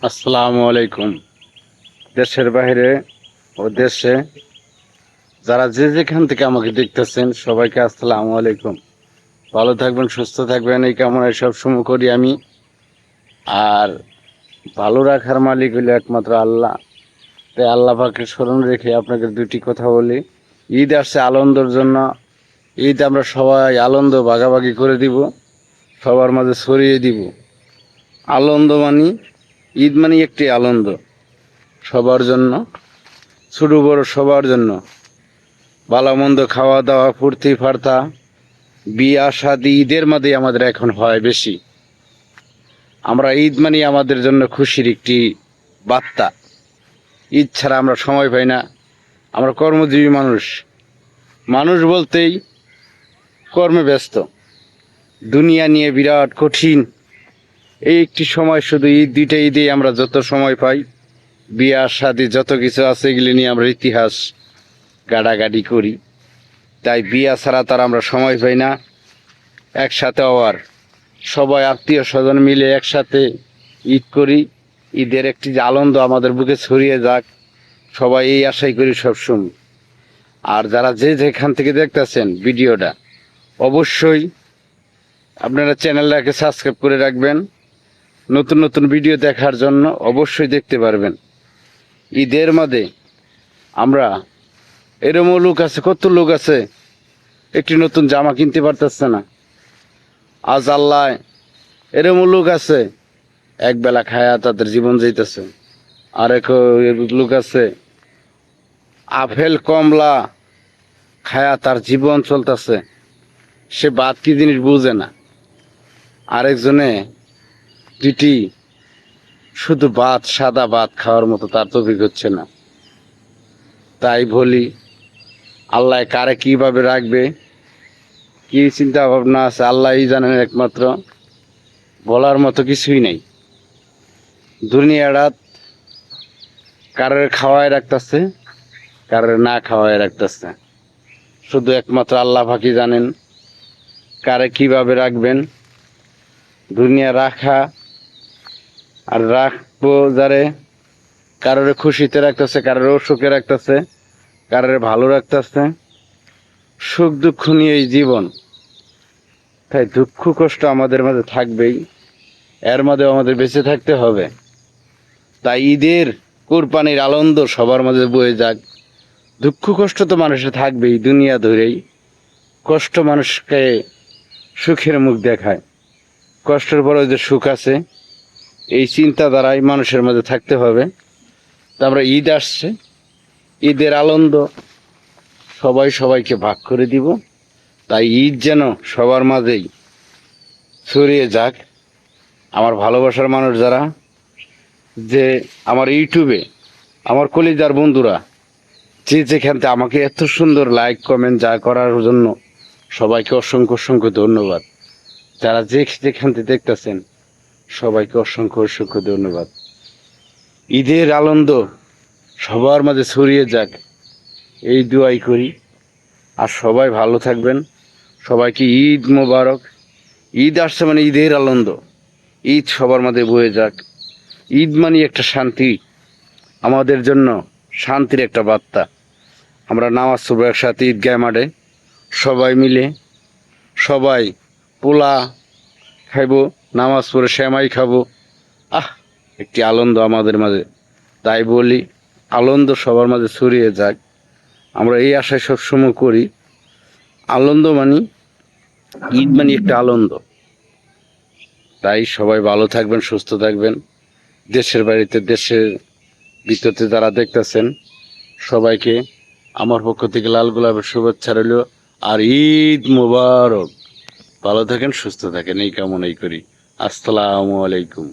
আসসালামু আলাইকুম। দেশের বাইরে ও দেশে যারা যে যেখান থেকে আমাকে দেখতেছেন সবাইকে আসসালামু আলাইকুম। ভালো থাকবেন, সুস্থ থাকবেন, এই কামনায় সবসময় করি আমি। আর ভালো রাখার মালিক হলো একমাত্র আল্লাহ। তাই আল্লাহ পাকে স্মরণ রেখে আপনাকে দুটি কথা বলি। ঈদ আসছে আনন্দের জন্য। ঈদ আমরা সবাই আনন্দ ভাগাভাগি করে দিব, সবার মাঝে ছড়িয়ে দিব। আনন্দ মানি, ঈদ মানি একটি আনন্দ সবার জন্য, ছোট বড় সবার জন্য। ভালো মন্দ, খাওয়া দাওয়া, ফুর্তি ফার্তা, বিয়া শাদি ঈদের মধ্যে আমাদের এখন হয় বেশি। আমরা ঈদ মানে আমাদের জন্য খুশির একটি বার্তা। ঈদ ছাড়া আমরা সময় পাই না। আমরা কর্মজীবী মানুষ, মানুষ বলতেই কর্মে ব্যস্ত। দুনিয়া নিয়ে বিরাট কঠিন। এই একটি সময় শুধু ঈদ, দুইটা ঈদে আমরা যত সময় পাই, বিয়া শাদি যত কিছু আছে এগুলি নিয়ে আমরা ইতিহাস গাড়াগাড়ি করি। তাই বিয়া ছাড়া তার আমরা সময় পাই না। একসাথে হওয়ার, সবাই আত্মীয় স্বজন মিলে একসাথে ঈদ করি। ঈদের একটি যে আনন্দ আমাদের বুকে ছড়িয়ে যাক, সবাই এই আশাই করি সবসময়। আর যারা যে যেখান থেকে দেখতেছেন ভিডিওটা, অবশ্যই আপনারা চ্যানেলটাকে সাবস্ক্রাইব করে রাখবেন। নতুন নতুন ভিডিও দেখার জন্য অবশ্যই দেখতে পারবেন। ঈদের মধ্যে আমরা এরমও লোক আছে, কত লোক আছে একটি নতুন জামা কিনতে পারতেছে না। আজ আল্লাহ এরম লোক আছে একবেলা খায়া তাদের জীবন যাইতেছে। আরেক লোক আছে আপেল কমলা খায়া তার জীবন চলতেছে, সে ভাত কি জিনিস বুঝে না। আরেকজনে দুটি শুধু ভাত, সাদা ভাত খাওয়ার মতো তার তৌফিক হচ্ছে না। তাই বলি, আল্লাহ কারে কিভাবে রাখবে, কি চিন্তা ভাবনা আছে আল্লাহই জানেন একমাত্র। বলার মতো কিছুই নেই। দুনিয়াটা কারোর খাওয়ায় রাখতেছে, কারোর না খাওয়ায় রাখতেছে। শুধু একমাত্র আল্লাহ পাকই জানেন কারে কিভাবে রাখবেন। দুনিয়া রাখা আর রাখবো যারে, কারোর খুশিতে রাখতেছে, কারোর অসুখে রাখতেছে, কারোর ভালো রাখতেছে। সুখ দুঃখ নিয়েই জীবন। তাই দুঃখ কষ্ট আমাদের মাঝে থাকবেই, এর মাঝেও আমাদের বেঁচে থাকতে হবে। তাই ঈদের কোরবানির আনন্দ সবার মাঝে বয়ে যাক। দুঃখ কষ্ট তো মানুষের থাকবেই, দুনিয়া ধরেই। কষ্ট মানুষকে সুখের মুখ দেখায়, কষ্টের পরে যে সুখ আছে, এই চিন্তাধারায় মানুষের মাঝে থাকতে হবে। তা আমরা ঈদ আসছে, ঈদের আনন্দ সবাই সবাইকে ভাগ করে দিব। তাই ঈদ যেন সবার মাঝেই ছড়িয়ে যাক। আমার ভালোবাসার মানুষ যারা, যে আমার ইউটিউবে আমার কলিজার বন্ধুরা, যে যেখান থেকে আমাকে এত সুন্দর লাইক কমেন্ট যা করার জন্য সবাইকে অসংখ্য অসংখ্য ধন্যবাদ। যারা যে যেখান থেকে দেখতেছেন সবাইকে অসংখ্য অসংখ্য ধন্যবাদ। ঈদের আনন্দ সবার মাঝে ছড়িয়ে যাক, এই দুয়াই করি। আর সবাই ভালো থাকবেন। সবাইকে ঈদ মোবারক। ঈদ আসছে মানে ঈদের আনন্দ, ঈদ সবার মাঝে বয়ে যাক। ঈদ মানে একটা শান্তি, আমাদের জন্য শান্তির একটা বার্তা। আমরা নামাজ পড়বো একসাথে ঈদগাহ মাঠে, সবাই মিলে, সবাই পোলা খাইবো, নামাজ পড়ে সেমাই খাবো। একটি আনন্দ আমাদের মাঝে। তাই বলি, আনন্দ সবার মাঝে ছড়িয়ে যাক, আমরা এই আশায় সবসময় করি। আনন্দ মানি, ঈদ মানি একটা আনন্দ। তাই সবাই ভালো থাকবেন, সুস্থ থাকবেন। দেশের বাড়িতে, দেশের ভিতরতে যারা দেখতেছেন সবাইকে আমার পক্ষ থেকে লাল গোলাপের শুভেচ্ছা রইল। আর ঈদ মোবারক। ভালো থাকেন, সুস্থ থাকেন, এই কামনাই করি। আসসালামু আলাইকুম।